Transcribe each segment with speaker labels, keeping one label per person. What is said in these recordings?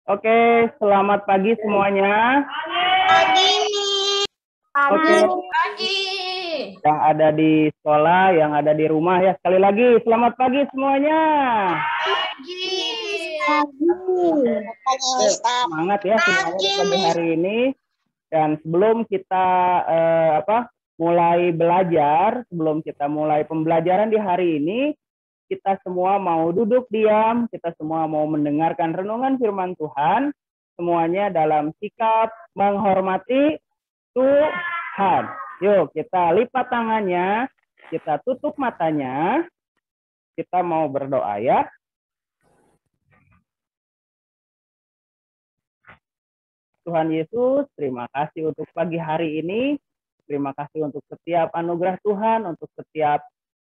Speaker 1: Oke, selamat pagi semuanya.
Speaker 2: Pagi.
Speaker 1: Oke,
Speaker 2: Pagi.
Speaker 1: yang ada di sekolah, yang ada di rumah ya. Sekali lagi, selamat pagi semuanya.
Speaker 2: Pagi.
Speaker 1: Oke, semangat ya semuanya di pagi hari ini. Dan sebelum kita mulai belajar, sebelum kita mulai pembelajaran di hari ini, kita semua mau duduk diam, kita semua mau mendengarkan renungan firman Tuhan, semuanya dalam sikap menghormati Tuhan. Yuk, kita lipat tangannya, kita tutup matanya, kita mau berdoa ya. Tuhan Yesus, terima kasih untuk pagi hari ini. Terima kasih untuk setiap anugerah Tuhan, untuk setiap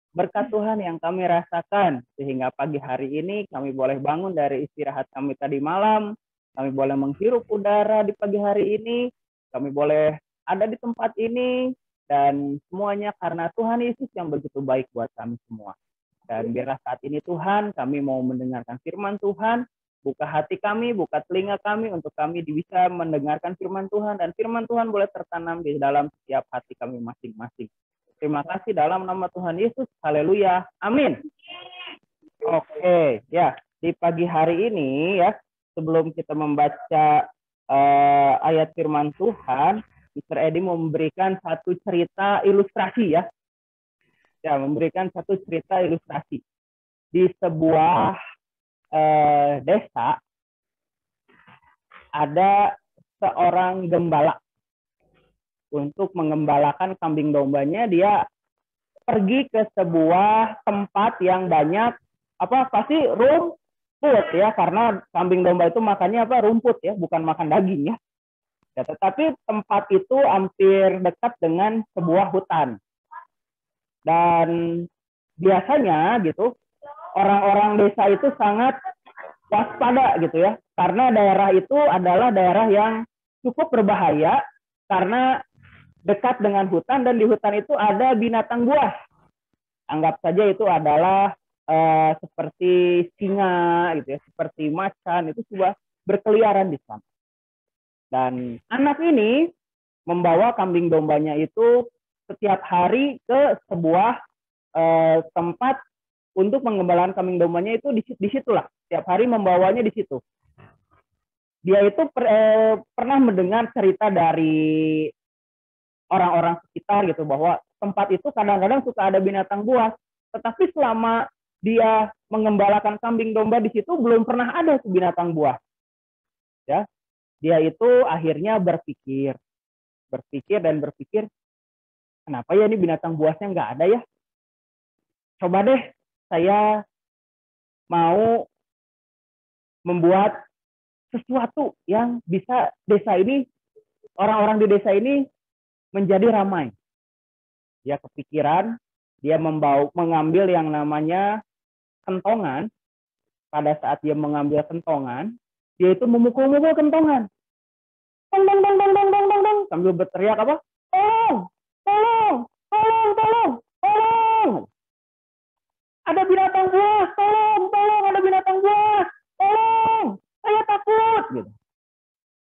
Speaker 1: berkat Tuhan yang kami rasakan. Sehingga pagi hari ini kami boleh bangun dari istirahat kami tadi malam. Kami boleh menghirup udara di pagi hari ini. Kami boleh ada di tempat ini. Dan semuanya karena Tuhan Yesus yang begitu baik buat kami semua. Dan biarlah saat ini Tuhan, kami mau mendengarkan firman Tuhan. Buka hati kami, buka telinga kami untuk kami bisa mendengarkan firman Tuhan. Dan firman Tuhan boleh tertanam di dalam setiap hati kami masing-masing. Terima kasih dalam nama Tuhan Yesus. Haleluya. Amin. Oke, ya. Di pagi hari ini ya, sebelum kita membaca ayat firman Tuhan, Mr. Edi memberikan satu cerita ilustrasi ya. Ya, memberikan satu cerita ilustrasi. Di sebuah desa ada seorang gembala. Untuk mengembalakan kambing dombanya, dia pergi ke sebuah tempat yang banyak pasti rumput ya, karena kambing domba itu makannya rumput ya, bukan makan daging ya. Tetapi tempat itu hampir dekat dengan sebuah hutan. Dan biasanya gitu, orang-orang desa itu sangat waspada gitu ya, karena daerah itu adalah daerah yang cukup berbahaya karena dekat dengan hutan, dan di hutan itu ada binatang buas. Anggap saja itu adalah seperti singa gitu ya, seperti macan, itu sudah berkeliaran di sana. Dan anak ini membawa kambing dombanya itu setiap hari ke sebuah tempat untuk mengembalakan kambing dombanya, itu di situlah. Setiap hari membawanya di situ. Dia itu pernah mendengar cerita dari orang-orang sekitar gitu, bahwa tempat itu kadang-kadang suka ada binatang buas. Tetapi selama dia mengembalakan kambing domba di situ, belum pernah ada binatang buas. Ya, dia itu akhirnya berpikir dan berpikir, kenapa ya ini binatang buasnya nggak ada ya? Coba deh saya mau membuat sesuatu yang bisa desa ini, orang-orang di desa ini menjadi ramai. Dia kepikiran, dia mengambil yang namanya kentongan. Pada saat dia mengambil kentongan, dia itu memukul-mukul kentongan. Tong, tong, tong, tong, tong, tong, tong, tong, sambil berteriak apa? Tolong, tolong, tolong, tolong, tolong. Ada binatang buas, tolong, tolong, ada binatang buas, tolong, saya takut. Gitu.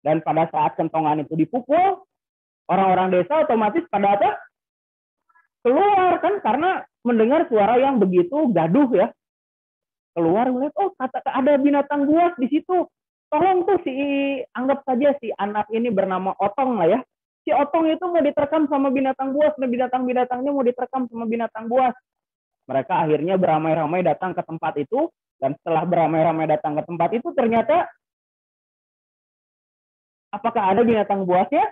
Speaker 1: Dan pada saat kentongan itu dipukul, orang-orang desa otomatis pada apa? Keluar kan, karena mendengar suara yang begitu gaduh ya. Keluar melihat, oh ada binatang buas di situ. Tolong tuh anggap saja si anak ini bernama Otong lah ya. Si Otong itu mau diterkam sama binatang buas, dan binatang-binatangnya mau diterkam sama binatang buas. Mereka akhirnya beramai-ramai datang ke tempat itu, dan setelah beramai-ramai datang ke tempat itu, ternyata apakah ada binatang buasnya?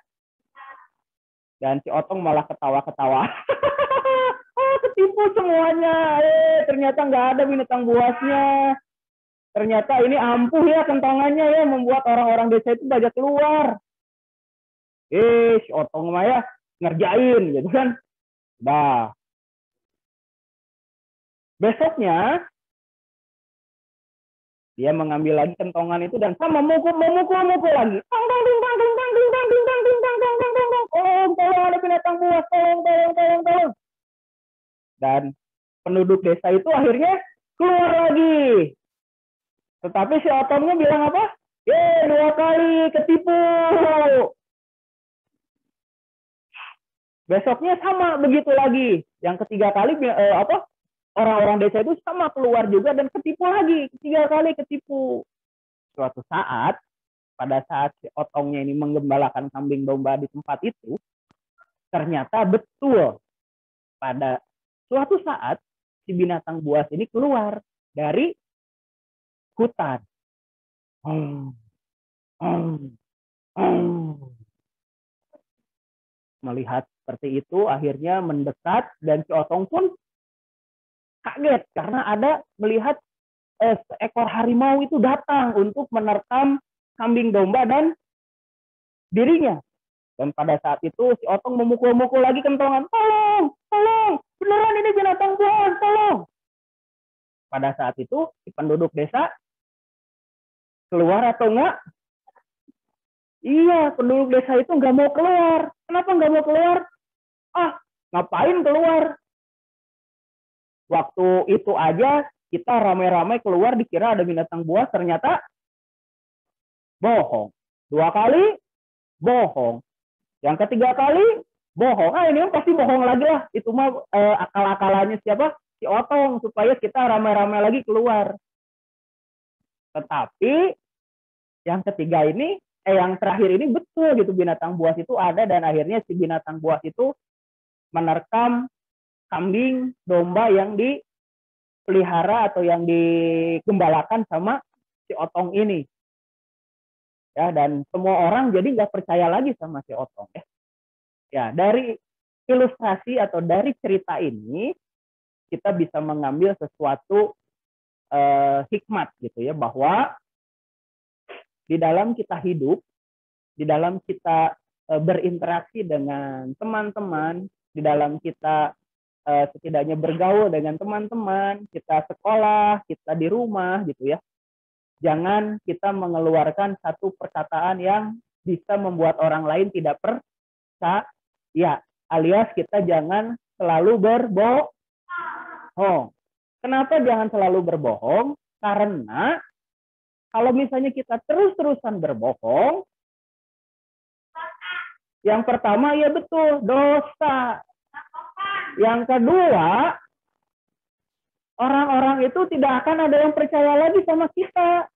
Speaker 1: Dan si Otong malah ketawa-ketawa. Oh, ketipu semuanya. Ternyata nggak ada binatang buasnya. Ternyata ini ampuh ya kentongannya ya, membuat orang-orang desa itu banyak keluar. Si Otong mah ya ngerjain gitu kan. Nah, besoknya dia mengambil lagi kentongan itu dan sama memukul lagi. Tolong ada binatang buas, tolong. Dan penduduk desa itu akhirnya keluar lagi. Tetapi si Otongnya bilang apa? Dua kali ketipu. Besoknya sama begitu lagi. Yang ketiga kali orang-orang desa itu sama keluar juga dan ketipu lagi. Ketiga kali ketipu. Suatu saat, pada saat si Otongnya ini menggembalakan kambing domba di tempat itu, ternyata betul pada suatu saat si binatang buas ini keluar dari hutan. Melihat seperti itu, akhirnya mendekat dan si Otong pun kaget karena ada melihat seekor harimau itu datang untuk menerkam kambing domba dan dirinya. Dan pada saat itu si Otong memukul-mukul lagi kentongan, tolong, tolong, beneran ini binatang buas, tolong. Pada saat itu si penduduk desa keluar atau enggak? Iya, penduduk desa itu nggak mau keluar. Kenapa nggak mau keluar? Ngapain keluar? Waktu itu aja kita ramai-ramai keluar dikira ada binatang buas, ternyata bohong. 2 kali, bohong. Yang ketiga kali, bohong. Ini pasti bohong lagi lah. Itu mah akal-akalannya siapa? Si Otong, supaya kita ramai-ramai lagi keluar. Tetapi yang ketiga ini, yang terakhir ini betul gitu, binatang buas itu ada dan akhirnya si binatang buas itu menerkam kambing domba yang dipelihara atau yang digembalakan sama si Otong ini. Ya, dan semua orang jadi nggak percaya lagi sama si Otong. Ya, dari ilustrasi atau dari cerita ini kita bisa mengambil sesuatu hikmat gitu ya, bahwa di dalam kita hidup, di dalam kita berinteraksi dengan teman-teman, di dalam kita setidaknya bergaul dengan teman-teman, kita sekolah, kita di rumah gitu ya. Jangan kita mengeluarkan satu perkataan yang bisa membuat orang lain tidak percaya, alias kita jangan selalu berbohong. Kenapa jangan selalu berbohong? Karena kalau misalnya kita terus-terusan berbohong, yang pertama ya betul, dosa. Yang kedua, orang-orang itu tidak akan ada yang percaya lagi sama kita.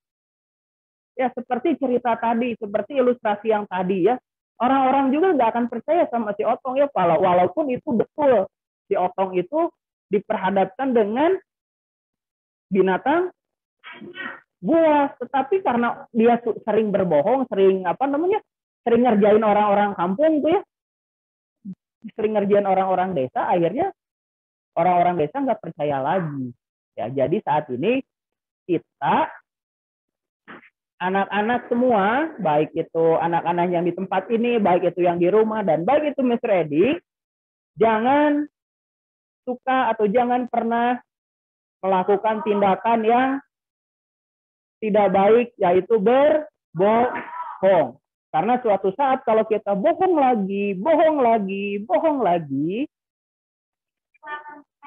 Speaker 1: Ya, seperti cerita tadi, seperti ilustrasi yang tadi ya. Orang-orang juga nggak akan percaya sama si Otong ya, walaupun itu betul. Si Otong itu diperhadapkan dengan binatang buas, tetapi karena dia sering berbohong, sering ngerjain orang-orang kampung tuh ya, sering ngerjain orang-orang desa, akhirnya orang-orang desa nggak percaya lagi. Ya, jadi saat ini kita anak-anak semua, baik itu anak-anak yang di tempat ini, baik itu yang di rumah, dan baik itu Mr. Edi, jangan suka atau jangan pernah melakukan tindakan yang tidak baik, yaitu berbohong. Karena suatu saat kalau kita bohong lagi,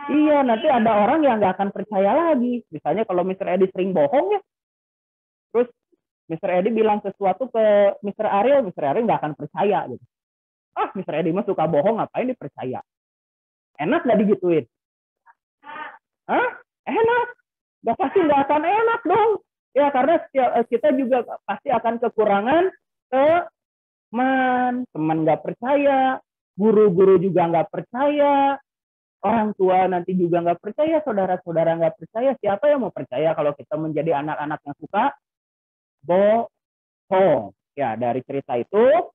Speaker 1: iya, nanti ada orang yang nggak akan percaya lagi. Misalnya kalau Mr. Edi sering bohong ya, terus Mr. Edi bilang sesuatu ke Mr. Ariel nggak akan percaya gitu. Mr. Edi mah suka bohong, ngapain dipercaya? Enak nggak digituin? Enak? Nggak akan enak dong. Ya, karena kita juga pasti akan kekurangan teman nggak percaya, guru-guru juga nggak percaya, orang tua nanti juga nggak percaya, saudara-saudara nggak percaya. Siapa yang mau percaya kalau kita menjadi anak-anak yang suka bohong? Ya, dari cerita itu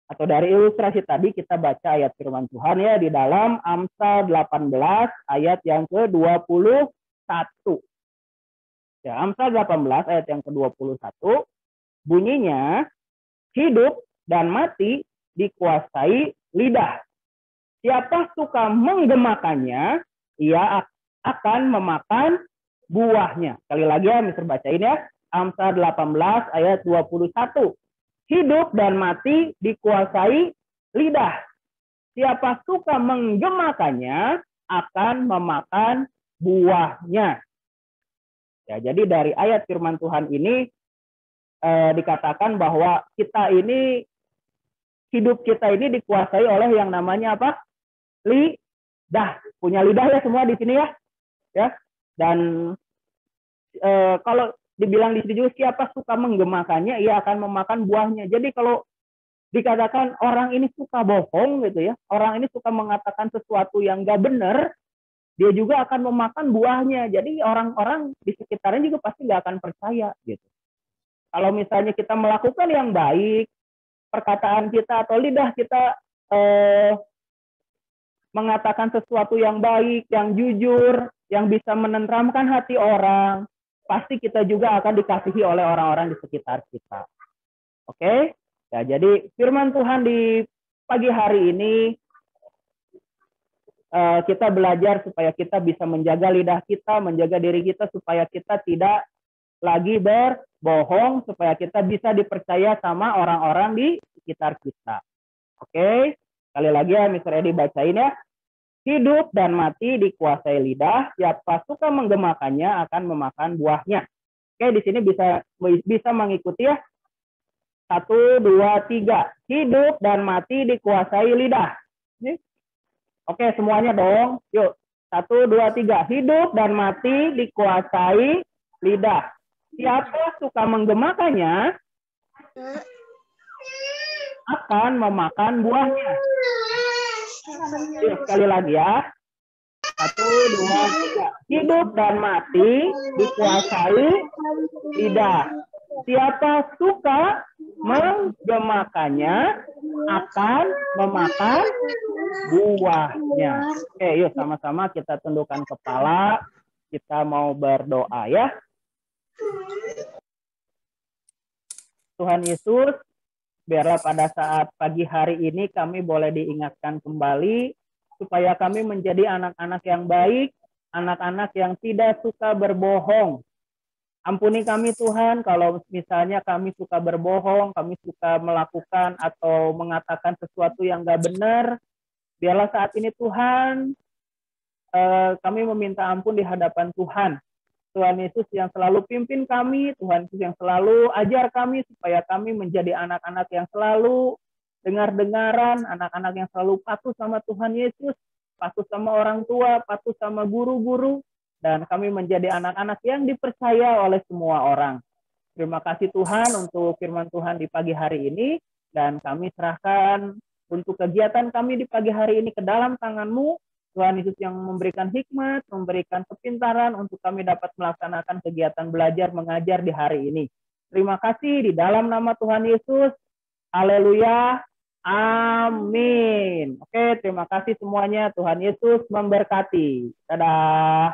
Speaker 1: atau dari ilustrasi tadi kita baca ayat firman Tuhan ya di dalam Amsal 18 ayat yang ke-21. Ya, Amsal 18 ayat yang ke-21 bunyinya, hidup dan mati dikuasai lidah. Siapa suka menggemakannya, ia akan memakan buahnya. Sekali lagi ya, Mister bacain ya. Amsal 18 ayat 21. Hidup dan mati dikuasai lidah. Siapa suka menggemakannya akan memakan buahnya. Ya, jadi dari ayat firman Tuhan ini dikatakan bahwa kita ini, hidup kita ini dikuasai oleh yang namanya apa? Lidah. Punya lidah ya semua di sini ya. Ya. Dan kalau dibilang di sini juga, siapa suka menggemakannya, ia akan memakan buahnya. Jadi kalau dikatakan orang ini suka bohong gitu ya, orang ini suka mengatakan sesuatu yang gak benar, dia juga akan memakan buahnya. Jadi orang-orang di sekitarnya juga pasti gak akan percaya gitu. Kalau misalnya kita melakukan yang baik, perkataan kita atau lidah kita mengatakan sesuatu yang baik, yang jujur, yang bisa menenteramkan hati orang, pasti kita juga akan dikasihi oleh orang-orang di sekitar kita. Oke? Ya, jadi firman Tuhan di pagi hari ini kita belajar supaya kita bisa menjaga lidah kita, menjaga diri kita supaya kita tidak lagi berbohong, supaya kita bisa dipercaya sama orang-orang di sekitar kita. Oke? Sekali lagi ya, Mr. Edi bacain ya. Hidup dan mati dikuasai lidah, siapa suka menggemakannya akan memakan buahnya. Oke, di sini bisa mengikuti ya. 1, 2, 3. Hidup dan mati dikuasai lidah. Oke, semuanya dong. Yuk, 1, 2, 3. Hidup dan mati dikuasai lidah. Siapa suka menggemakannya akan memakan buahnya. Yuk, sekali lagi ya. 1, 2, 3. Hidup dan mati dikuasai lidah. Siapa suka menggemakannya akan memakan buahnya. Oke, yuk sama-sama kita tundukkan kepala. Kita mau berdoa ya. Tuhan Yesus, biarlah pada saat pagi hari ini kami boleh diingatkan kembali supaya kami menjadi anak-anak yang baik, anak-anak yang tidak suka berbohong. Ampuni kami Tuhan kalau misalnya kami suka berbohong, kami suka melakukan atau mengatakan sesuatu yang gak benar. Biarlah saat ini Tuhan, kami meminta ampun di hadapan Tuhan. Tuhan Yesus yang selalu pimpin kami, Tuhan Yesus yang selalu ajar kami supaya kami menjadi anak-anak yang selalu dengar-dengaran, anak-anak yang selalu patuh sama Tuhan Yesus, patuh sama orang tua, patuh sama guru-guru, dan kami menjadi anak-anak yang dipercaya oleh semua orang. Terima kasih Tuhan untuk firman Tuhan di pagi hari ini, dan kami serahkan untuk kegiatan kami di pagi hari ini ke dalam tangan-Mu, Tuhan Yesus yang memberikan hikmat, memberikan kepintaran untuk kami dapat melaksanakan kegiatan belajar mengajar di hari ini. Terima kasih di dalam nama Tuhan Yesus. Haleluya. Amin. Oke, terima kasih semuanya. Tuhan Yesus memberkati. Dadah.